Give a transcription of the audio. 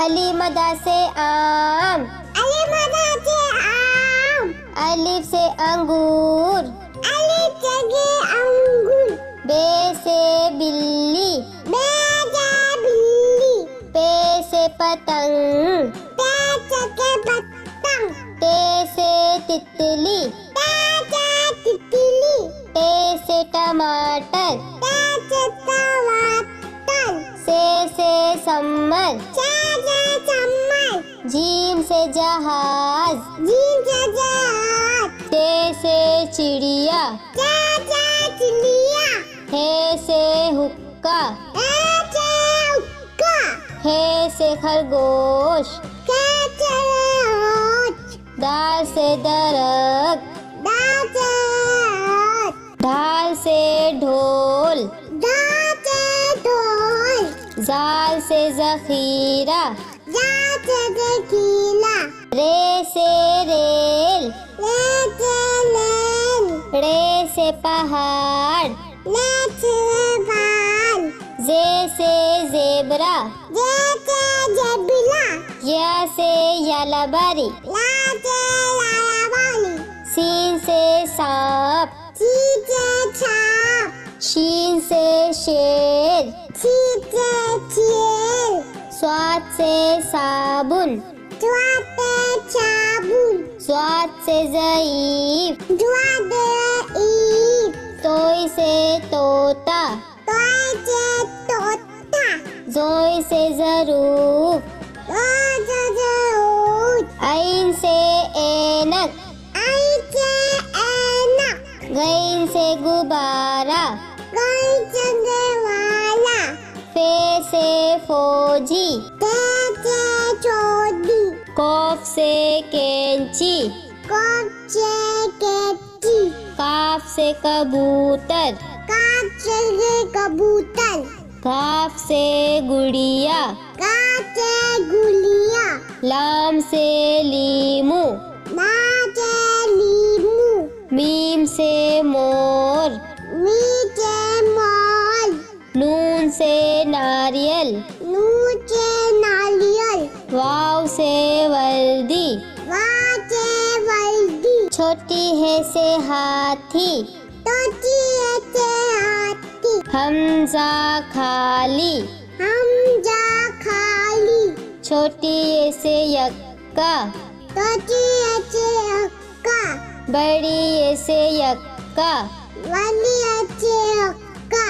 अली मदा से आम, अली मदा से आम, अलिफ से अंगूर, अलिफ से अंगूर, बे से बिल्ली, बे से बिल्ली, पे से पतंग, पे से पतंग, ते से तितली, ते से तितली, टे से टमाटर, ते से टमाटर, से सम्मर, से चम्मच, जीम से जहाज, जीम से जहाज, से चिड़िया, से चिड़िया, हे से हुक्का, से हुक्का, हे से खरगोश, से खरगोश, दाल से दरख्त, दाल से ढाल से ढोल, दाल से ढोल, जाल से जखीरा, जाल से जखीरा, रे से रेल, ले से लेन, रे से पहाड़, ले से बाल, जे से जेबरा, जे से जबला, या से यालाबारी, ला से लायावाली, सीन से सांप, ची से छाप, शीन से शेर, छी से छेल, स्वाद से साबुन, स्वाद से साबुन, स्वाद से ज़ईफ, स्वाद से ईद, तोई से तोता, तोय से तोता, जोई से ज़रूफ, रोज जरूर, ऐन से ऐनक, आई से ऐनक, गैन से गुब्बारा, गई चंगे वाला, फे से फौजी, ते से चोदी, कौफ से कैंची, कौप से कैची, काफ से कबूतर, काप से कबूतर, घाफ से गुड़िया, काप से गुलिया, लाम से लीमू, ना से लीमू, मीम से मोर, मी से मोल, नून से नारियल, नू से नारियल, वाव से वर्दी, वा से वर्दी, छोटी है से हाथी, तोची से हाथी, हमजा खाली, हम जा खाली, छोटी ये से यक्का, तोची से अक्का, बड़ी ये से यक्का, वाली से अक्का,